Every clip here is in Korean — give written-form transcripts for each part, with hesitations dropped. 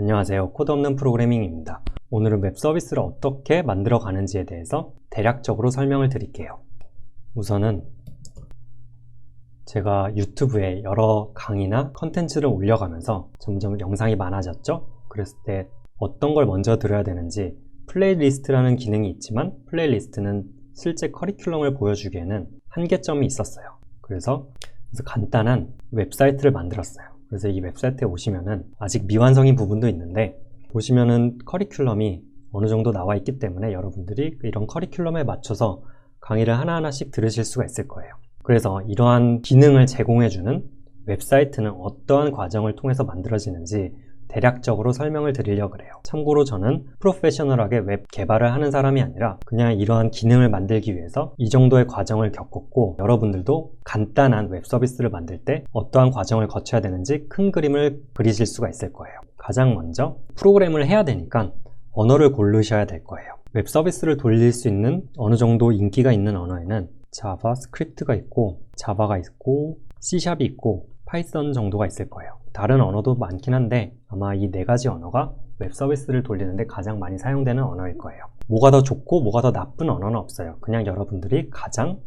안녕하세요. 코드 없는 프로그래밍입니다. 오늘은 웹 서비스를 어떻게 만들어 가는지에 대해서 대략적으로 설명을 드릴게요. 우선은 제가 유튜브에 여러 강의나 컨텐츠를 올려가면서 점점 영상이 많아졌죠? 그랬을 때 어떤 걸 먼저 들어야 되는지, 플레이리스트라는 기능이 있지만 플레이리스트는 실제 커리큘럼을 보여주기에는 한계점이 있었어요. 그래서 간단한 웹사이트를 만들었어요. 그래서 이 웹사이트에 오시면은 아직 미완성인 부분도 있는데, 보시면은 커리큘럼이 어느 정도 나와 있기 때문에 여러분들이 이런 커리큘럼에 맞춰서 강의를 하나하나씩 들으실 수가 있을 거예요. 그래서 이러한 기능을 제공해주는 웹사이트는 어떠한 과정을 통해서 만들어지는지 대략적으로 설명을 드리려고 그래요. 참고로 저는 프로페셔널하게 웹 개발을 하는 사람이 아니라 그냥 이러한 기능을 만들기 위해서 이 정도의 과정을 겪었고, 여러분들도 간단한 웹 서비스를 만들 때 어떠한 과정을 거쳐야 되는지 큰 그림을 그리실 수가 있을 거예요. 가장 먼저 프로그램을 해야 되니까 언어를 고르셔야 될 거예요. 웹 서비스를 돌릴 수 있는 어느 정도 인기가 있는 언어에는 자바스크립트가 있고, 자바가 있고, C샵이 있고, 파이썬 정도가 있을 거예요. 다른 언어도 많긴 한데 아마 이 네 가지 언어가 웹 서비스를 돌리는데 가장 많이 사용되는 언어일 거예요. 뭐가 더 좋고 뭐가 더 나쁜 언어는 없어요. 그냥 여러분들이 가장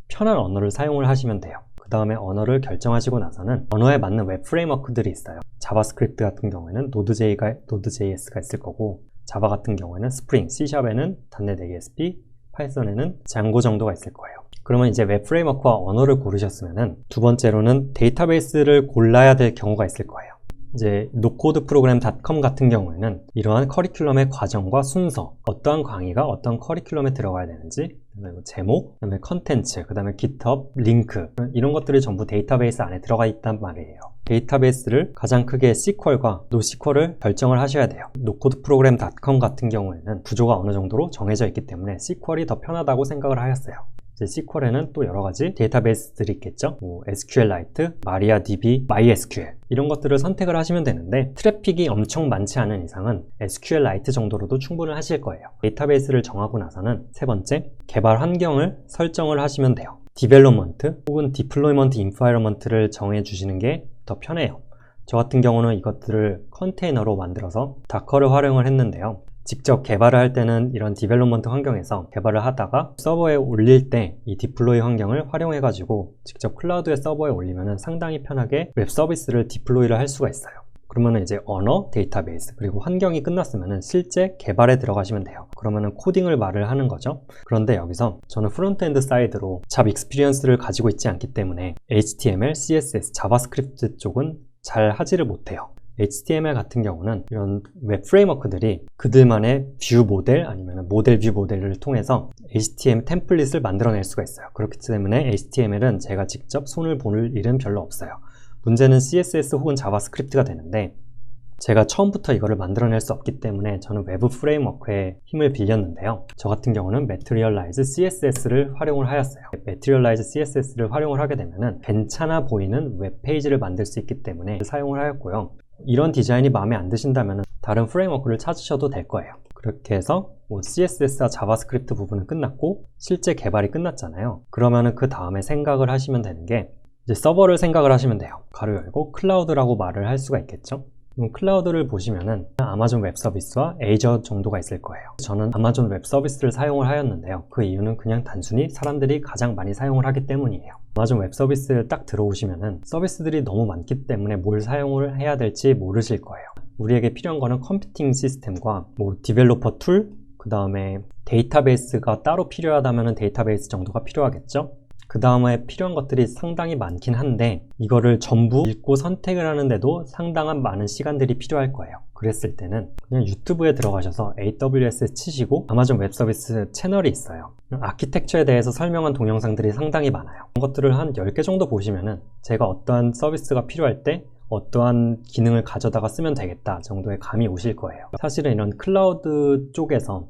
편한 언어를 사용을 하시면 돼요. 그 다음에 언어를 결정하시고 나서는 언어에 맞는 웹 프레임워크들이 있어요. 자바스크립트 같은 경우에는 노드.js가 있을 거고, 자바 같은 경우에는 스프링, C샵에는 .NET ASP, 파이썬에는 장고 정도가 있을 거예요. 그러면 이제 웹 프레임워크와 언어를 고르셨으면은 두 번째로는 데이터베이스를 골라야 될 경우가 있을 거예요. 이제 nocodeprogram.com 같은 경우에는 이러한 커리큘럼의 과정과 순서, 어떠한 강의가 어떤 커리큘럼에 들어가야 되는지, 그다음에 제목, 그다음에 컨텐츠, 그다음에 GitHub 링크, 이런 것들이 전부 데이터베이스 안에 들어가 있단 말이에요. 데이터베이스를 가장 크게 SQL과 NoSQL을 결정을 하셔야 돼요. nocodeprogram.com 같은 경우에는 구조가 어느 정도로 정해져 있기 때문에 SQL이 더 편하다고 생각을 하였어요. SQL에는 또 여러 가지 데이터베이스들이 있겠죠. SQLite, MariaDB, MySQL 이런 것들을 선택을 하시면 되는데, 트래픽이 엄청 많지 않은 이상은 SQLite 정도로도 충분을 하실 거예요. 데이터베이스를 정하고 나서는 세 번째, 개발 환경을 설정을 하시면 돼요. 디벨롭먼트 혹은 디플로이먼트 인바이러먼트를 정해 주시는 게 더 편해요. 저 같은 경우는 이것들을 컨테이너로 만들어서 다커를 활용을 했는데요. 직접 개발을 할 때는 이런 디벨롭먼트 환경에서 개발을 하다가 서버에 올릴 때 이 디플로이 환경을 활용해 가지고 직접 클라우드의 서버에 올리면 상당히 편하게 웹 서비스를 디플로이를 할 수가 있어요. 그러면 이제 언어, 데이터베이스, 그리고 환경이 끝났으면 실제 개발에 들어가시면 돼요. 그러면 코딩을 말을 하는 거죠. 그런데 여기서 저는 프론트엔드 사이드로 잡 익스피리언스를 가지고 있지 않기 때문에 HTML, CSS, 자바스크립트 쪽은 잘 하지를 못해요. HTML 같은 경우는 이런 웹 프레임워크들이 그들만의 뷰 모델 아니면 모델 뷰 모델을 통해서 HTML 템플릿을 만들어낼 수가 있어요. 그렇기 때문에 HTML은 제가 직접 손을 볼 일은 별로 없어요. 문제는 CSS 혹은 자바스크립트가 되는데, 제가 처음부터 이거를 만들어낼 수 없기 때문에 저는 외부 프레임워크에 힘을 빌렸는데요. 저 같은 경우는 Materialize CSS를 활용을 하였어요. Materialize CSS를 활용을 하게 되면 괜찮아 보이는 웹페이지를 만들 수 있기 때문에 사용을 하였고요. 이런 디자인이 마음에 안 드신다면 다른 프레임워크를 찾으셔도 될 거예요. 그렇게 해서 CSS와 자바스크립트 부분은 끝났고 실제 개발이 끝났잖아요. 그러면은 그 다음에 생각을 하시면 되는 게, 이제 서버를 생각을 하시면 돼요. 가로 열고 클라우드라고 말을 할 수가 있겠죠. 클라우드를 보시면은 아마존 웹 서비스와 에이저 정도가 있을 거예요. 저는 아마존 웹 서비스를 사용을 하였는데요. 그 이유는 그냥 단순히 사람들이 가장 많이 사용을 하기 때문이에요. 아마존 웹 서비스를 딱 들어오시면은 서비스들이 너무 많기 때문에 뭘 사용을 해야 될지 모르실 거예요. 우리에게 필요한 거는 컴퓨팅 시스템과 디벨로퍼 툴, 그 다음에 데이터베이스가 따로 필요하다면 데이터베이스 정도가 필요하겠죠. 그 다음에 필요한 것들이 상당히 많긴 한데, 이거를 전부 읽고 선택을 하는데도 상당한 많은 시간들이 필요할 거예요. 그랬을 때는 그냥 유튜브에 들어가셔서 AWS 치시고 아마존 웹 서비스 채널이 있어요. 아키텍처에 대해서 설명한 동영상들이 상당히 많아요. 그런 것들을 한 10개 정도 보시면은 제가 어떠한 서비스가 필요할 때 어떠한 기능을 가져다가 쓰면 되겠다 정도의 감이 오실 거예요. 사실은 이런 클라우드 쪽에서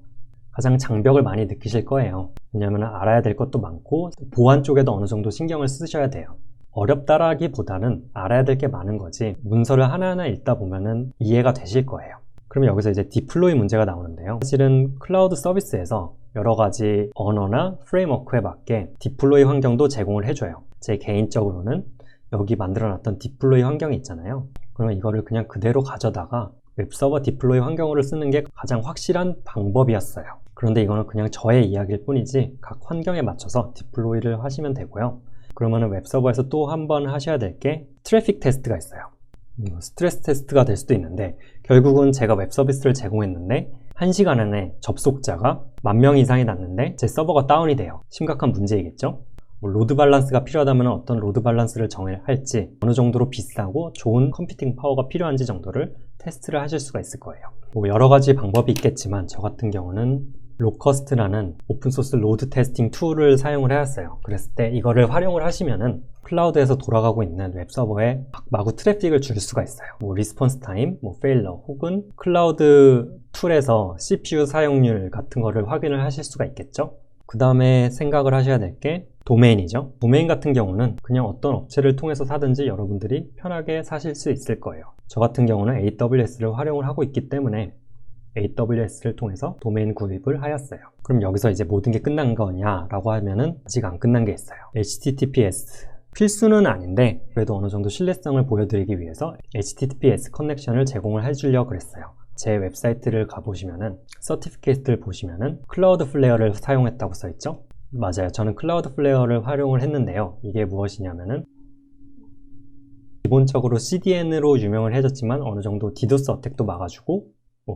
가장 장벽을 많이 느끼실 거예요. 왜냐하면 알아야 될 것도 많고 보안 쪽에도 어느 정도 신경을 쓰셔야 돼요. 어렵다라기보다는 알아야 될 게 많은 거지, 문서를 하나하나 읽다 보면은 이해가 되실 거예요. 그럼 여기서 이제 디플로이 문제가 나오는데요. 사실은 클라우드 서비스에서 여러 가지 언어나 프레임워크에 맞게 디플로이 환경도 제공을 해줘요. 제 개인적으로는 여기 만들어놨던 디플로이 환경이 있잖아요. 그러면 이거를 그냥 그대로 가져다가 웹서버 디플로이 환경으로 쓰는 게 가장 확실한 방법이었어요. 그런데 이거는 그냥 저의 이야기일 뿐이지 각 환경에 맞춰서 디플로이를 하시면 되고요. 그러면은 웹서버에서 또 한 번 하셔야 될 게 트래픽 테스트가 있어요. 스트레스 테스트가 될 수도 있는데, 결국은 제가 웹 서비스를 제공했는데 1시간 안에 접속자가 10,000명 이상이 났는데 제 서버가 다운이 돼요. 심각한 문제이겠죠? 로드 밸런스가 필요하다면 어떤 로드 밸런스를 할지, 어느 정도로 비싸고 좋은 컴퓨팅 파워가 필요한지 정도를 테스트를 하실 수가 있을 거예요. 여러 가지 방법이 있겠지만 저 같은 경우는 로커스트라는 오픈소스 로드 테스팅 툴을 사용을 해왔어요. 그랬을 때 이거를 활용을 하시면은 클라우드에서 돌아가고 있는 웹서버에 마구 트래픽을 줄 수가 있어요. 리스폰스 타임, 페일러, 혹은 클라우드 툴에서 CPU 사용률 같은 거를 확인을 하실 수가 있겠죠. 그 다음에 생각을 하셔야 될 게 도메인이죠. 도메인 같은 경우는 그냥 어떤 업체를 통해서 사든지 여러분들이 편하게 사실 수 있을 거예요. 저 같은 경우는 AWS를 활용을 하고 있기 때문에 AWS를 통해서 도메인 구입을 하였어요. 그럼 여기서 이제 모든 게 끝난 거냐라고 하면은 아직 안 끝난 게 있어요. HTTPS 필수는 아닌데 그래도 어느 정도 신뢰성을 보여드리기 위해서 HTTPS 커넥션을 제공을 해주려고 그랬어요. 제 웹사이트를 가보시면은 서티피케이트를 보시면은 클라우드 플레어를 사용했다고 써있죠. 맞아요. 저는 클라우드 플레어를 활용을 했는데요. 이게 무엇이냐면은 기본적으로 CDN으로 유명을 해졌지만 어느 정도 디도스 어택도 막아주고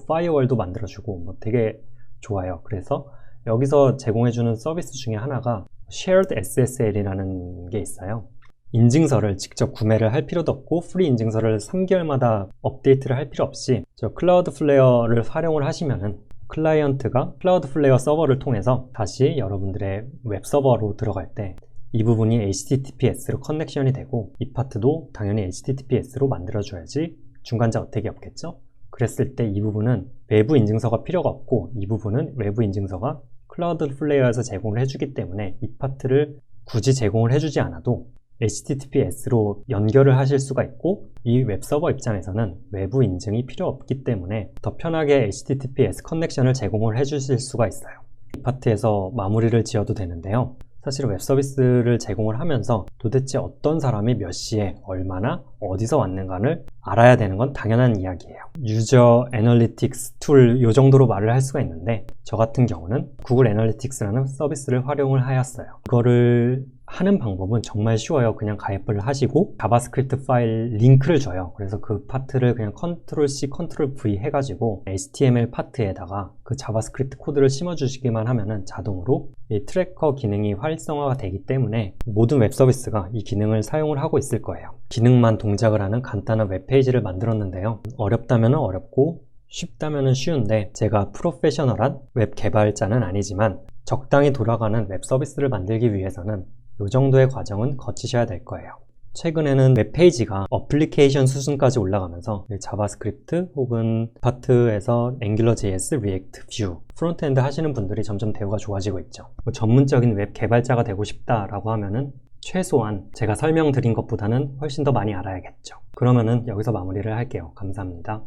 파이어월도 만들어주고 되게 좋아요. 그래서 여기서 제공해주는 서비스 중에 하나가 Shared SSL이라는 게 있어요. 인증서를 직접 구매를 할 필요도 없고 프리 인증서를 3개월마다 업데이트를 할 필요 없이 저 클라우드 플레어를 활용을 하시면은 클라이언트가 클라우드 플레어 서버를 통해서 다시 여러분들의 웹 서버로 들어갈 때 이 부분이 HTTPS로 커넥션이 되고 이 파트도 당연히 HTTPS로 만들어줘야지 중간자 어택이 없겠죠? 그랬을 때 이 부분은 외부 인증서가 필요가 없고 이 부분은 외부 인증서가 클라우드 플레이어에서 제공을 해주기 때문에 이 파트를 굳이 제공을 해주지 않아도 HTTPS로 연결을 하실 수가 있고 이 웹서버 입장에서는 외부 인증이 필요 없기 때문에 더 편하게 HTTPS 커넥션을 제공을 해주실 수가 있어요. 이 파트에서 마무리를 지어도 되는데요. 사실 웹서비스를 제공을 하면서 도대체 어떤 사람이 몇 시에 얼마나 어디서 왔는가를 알아야 되는 건 당연한 이야기예요. 유저 애널리틱스 툴 이 정도로 말을 할 수가 있는데 저 같은 경우는 구글 애널리틱스라는 서비스를 활용을 하였어요. 이거를 하는 방법은 정말 쉬워요. 그냥 가입을 하시고 자바스크립트 파일 링크를 줘요. 그래서 그 파트를 그냥 컨트롤 C, 컨트롤 V 해가지고 HTML 파트에다가 그 자바스크립트 코드를 심어주시기만 하면은 자동으로 이 트래커 기능이 활성화가 되기 때문에 모든 웹 서비스가 이 기능을 사용을 하고 있을 거예요. 기능만 동작을 하는 간단한 웹페이지를 만들었는데요. 어렵다면 어렵고 쉽다면 쉬운데 제가 프로페셔널한 웹 개발자는 아니지만 적당히 돌아가는 웹 서비스를 만들기 위해서는 이 정도의 과정은 거치셔야 될 거예요. 최근에는 웹페이지가 어플리케이션 수준까지 올라가면서 자바스크립트 혹은 파트에서 앵귤러.js, 리액트, 뷰, 프론트엔드 하시는 분들이 점점 대우가 좋아지고 있죠. 전문적인 웹 개발자가 되고 싶다라고 하면은 최소한 제가 설명드린 것보다는 훨씬 더 많이 알아야겠죠. 그러면은 여기서 마무리를 할게요. 감사합니다.